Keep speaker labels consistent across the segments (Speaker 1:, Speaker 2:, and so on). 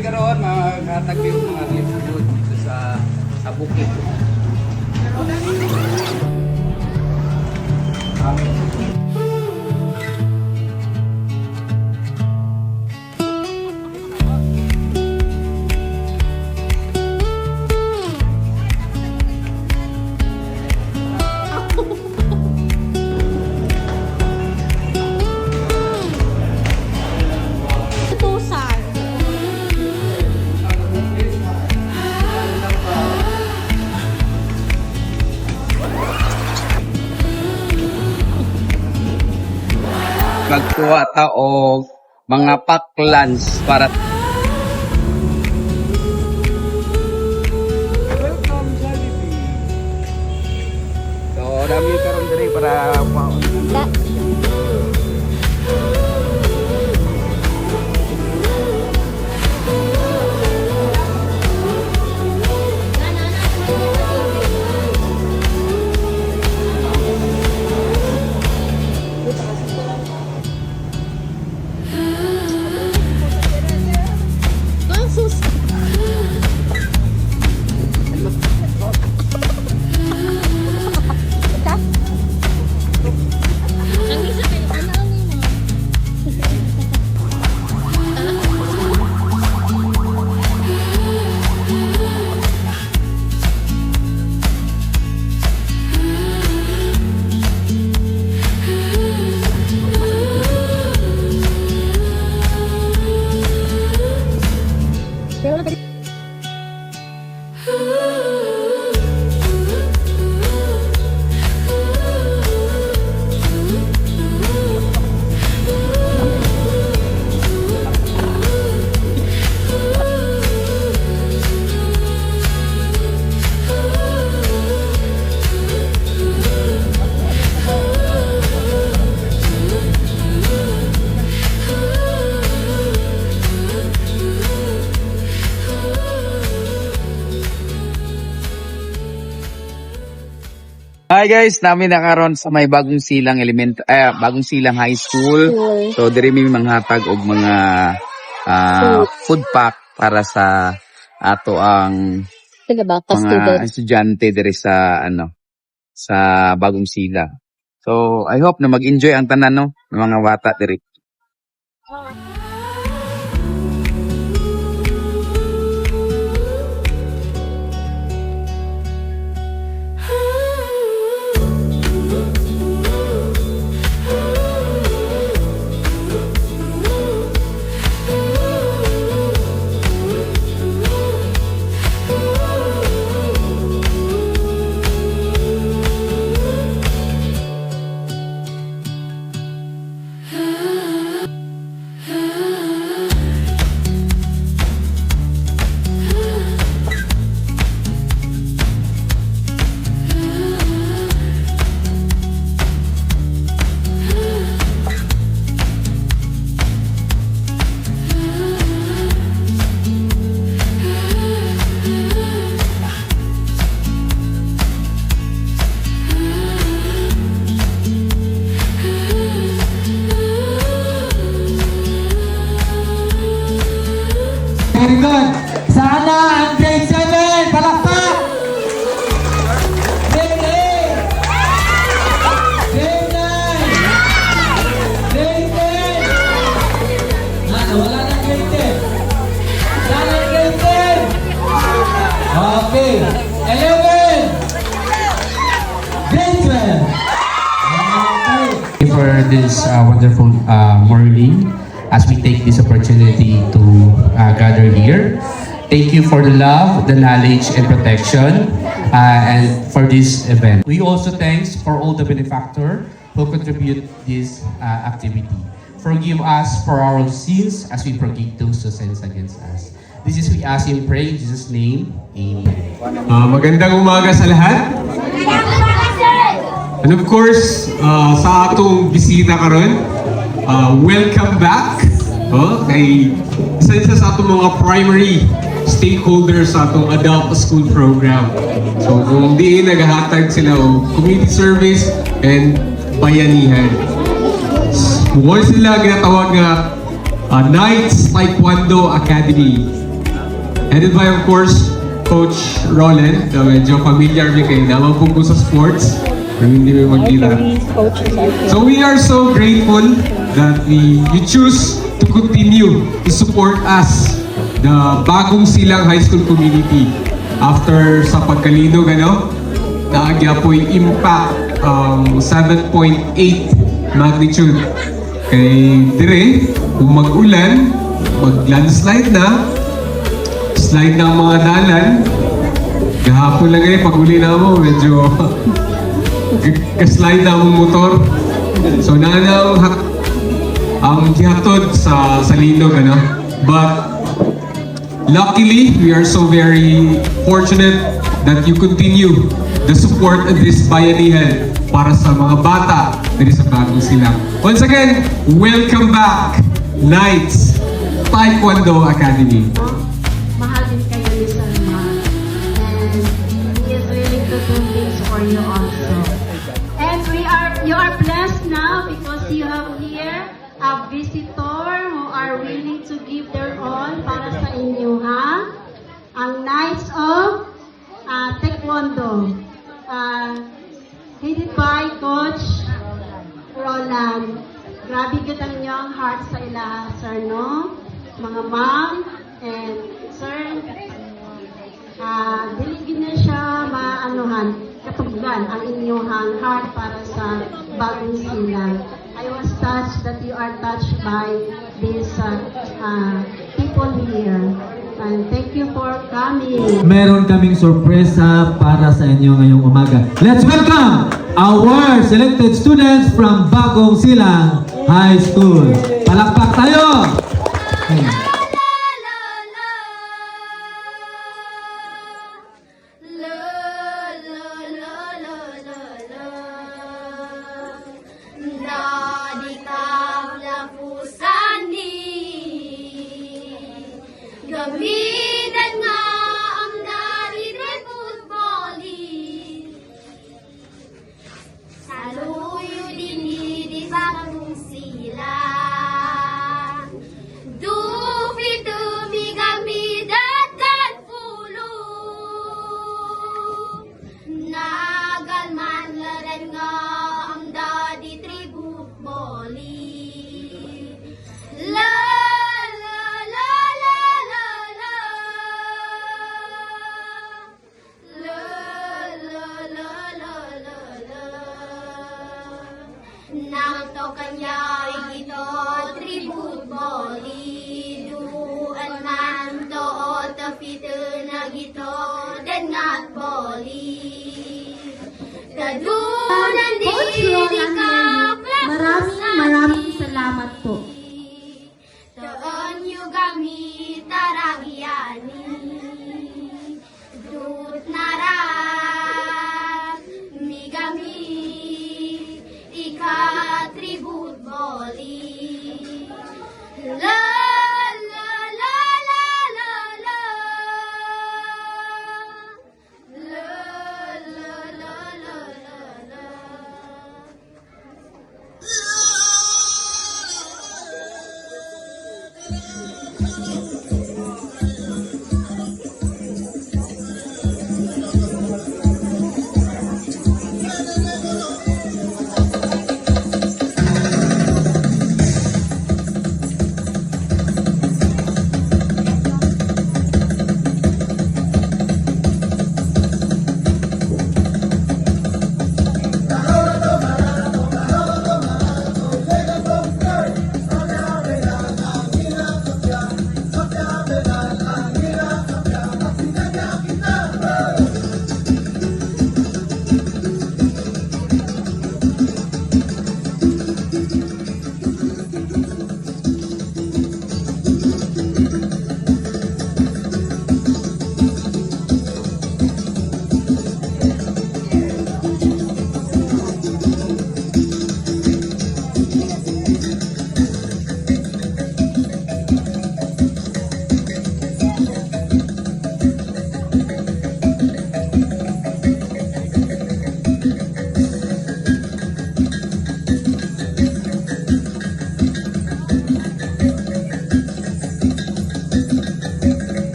Speaker 1: kami karoon maghatag yung mga relief food dito sa bukid. Magkuha ta og mga paklans para welcome Jollibee. So dami karon diri para Hi guys, namin nakaron sa may Bagong Silang Bagong Silang High School. So diri mi manghatag og mga food pack para sa ato ang mga estudyante diri sa sa Bagong Silang. So I hope na mag-enjoy ang tanan ng mga bata diri.
Speaker 2: Very good. Sana ang grade 7, palakpak! Grade 8! Grade 9! Grade 10! Wala na grade 10. Sana grade 10! Okay. 11! Grade 12! Okay.
Speaker 3: For this wonderful morning, as we take this opportunity to gather here. Thank you for the love, the knowledge, and protection, and for this event. We also thanks for all the benefactors who contribute this activity. Forgive us for our sins as we forgive those who sins against us. This is we ask and pray in Jesus' name. Amen.
Speaker 4: Magandang umaga sa lahat. And of course, sa atong bisita karon, welcome back. Isa sa atong mga primary stakeholders sa atong adult school program. So kung di naghahatag sila o community service and bayanihan. Mukha sila ginatawag nga Knights Taekwondo Academy. Headed by, of course, Coach Roland, na medyo familiar niyo kayo naman po sa sports. Pero hindi mo magkita. So we are so grateful that you choose to continue to support us, the Bagong Silang High School community. After sa pagkalinog, naagya po yung impact 7.8 magnitude. Kay dire, kung mag-ulan, mag-landslide na, slide ng mga dalan, gahapon lang pag-uli na mo, medyo ka-slide na mong motor. So nanang ang gihatod sa linog, But luckily, we are so very fortunate that you continue the support of this bayanihan para sa mga bata dito sa Bagong Silang. Once again, welcome back, Knights Taekwondo Academy.
Speaker 5: Mahal din kayo ni Salman. And he is willing to do things for you also. And you are blessed now because you have here a visitor who are willing to give their all para sa inyo, ha? Ang Knights of Taekwondo. Headed by Coach Roland. Grabe gud ang inyong heart sa ila, sir, no? Mga ma'am and sir, dili na siya maanuhan, katugdan ang inyong heart para sa Bagong Silang. I was touched that you are touched by these people here. And thank you for coming.
Speaker 2: Meron kaming sorpresa para sa inyo ngayong umaga. Let's welcome our selected students from Bagong Silang High School. Palakpak tayo!
Speaker 6: Gamitan nga ang dari ng footballing. Saluyo din di Bagong Silang. Dufi tumigami dagat pulo. Nagalman laran nga ang dari tribute bowling. Nang kanya ito tribute boli duan man to tapito na gito dan ngat boli kadunan di ka
Speaker 5: Maraming salamat po.
Speaker 6: Doon yung gamit taragyani dut naran mi gamit ika tribute boli la la la la la la la la la la la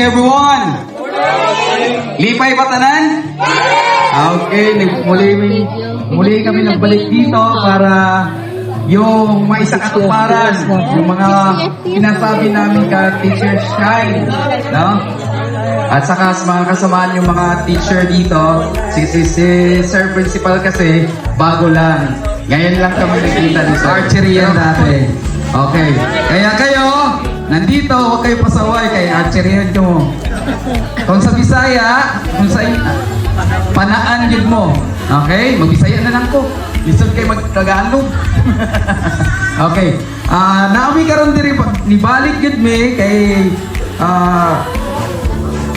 Speaker 1: everyone! Lipay ba tanan? Okay, muli kami nagbalik dito para yung may sakatuparan, yung mga sinasabi namin ka Teacher Shine, no? At saka sa mga kasamaan yung mga teacher dito, si Sir Principal kasi bago lang. Ngayon lang kami nakita dito. Archery yan dati. Okay. Kaya kayo, nandito, huwag kayo pasaway kay archery yan nyo. Kung sa Bisaya, kung sa panaan yun mo. Okay? Mag-Bisaya na lang ko. Lisod kayo mag-Tagalog. Okay. Naami karon diri ni balik yun me kay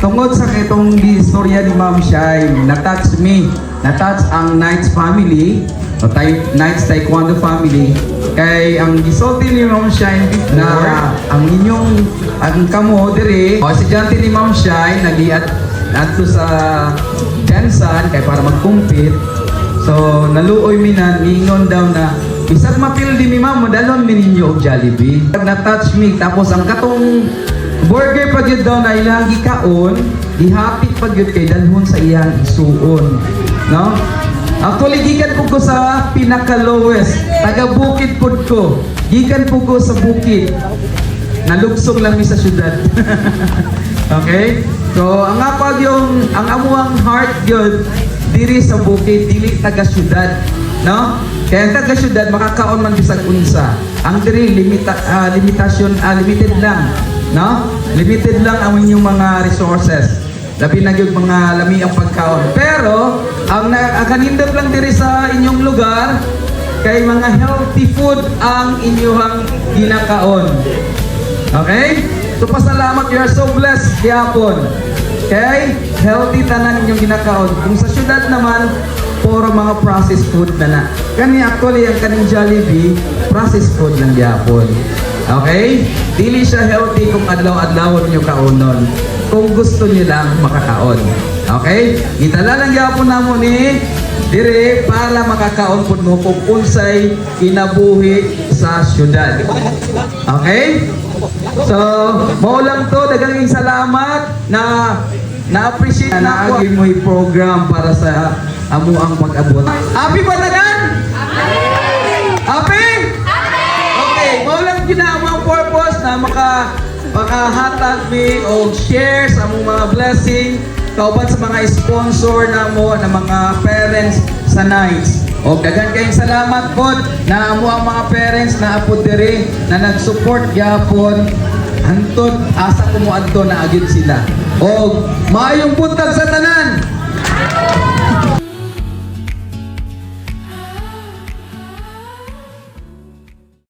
Speaker 1: tungod sa itong istorya ni Ma'am Shai, na-touch me. Na-touch ang Knights family, o Knights Taekwondo family. Kay ang gisulti ni Ma'am Shai na ang inyong, ang kamo diri, o estudyante ni Ma'am Shai, nagiat nato sa Jansan kay para mag-compete. So, naluoy mi na, ningon daw na, bisag mapil di mi Ma'am, madalon mi ninyo og Jollibee. Na-touch me, tapos ang katong burger pag yun daw na ilang gikaon, gihapit pag yun kay dalhon sa iyang isuon. No? Actually, gikan po ko sa pinaka-lowest. Taga-bukid po ko. Gikan po ko sa bukid. Nalugsong lang mi sa syudad. Okay? So, ang apag yung, ang amuang heart yun, diri sa bukid, dili taga-syudad. No? Kaya ang taga-syudad, makakaon man bisag unsa. Ang diri, limitasyon, limited lang. No? Limited lang ang inyong mga resources. Labi na yung mga lami ang pagkaon. Pero, ang kanindot lang diri sa inyong lugar, kay mga healthy food ang inyong ginakaon. Okay? So, pasalamat. You are so blessed, Yapon. Okay? Healthy tanan inyong ginakaon. Kung sa syudad naman, puro mga processed food na na. Kani actually, ang kaning Jollibee, processed food ng Yapon. Okay? Dili siya healthy kung adlaw-adlawon nyo kaonon. Kung gusto nyo lang makakaon. Okay? Gitala lang yapon na mo ni dire para makakaon po mo kung unsay kinabuhi sa syudad. Okay? So, maulang to, daghang salamat na na-appreciate na agi mo yung program para sa amo ang pag-abot. Happy ba tanan? Happy? Okay, maulang ginamang purpose na makahatag mi o share sa among mga blessing kauban sa mga sponsor na mo na mga parents sa Knights. O daghan kayong salamat pod na amo ang mga parents na apod diri na nag-support gyapon hantod asa kumuadto na agid sila. O maayong buntag sa tanan.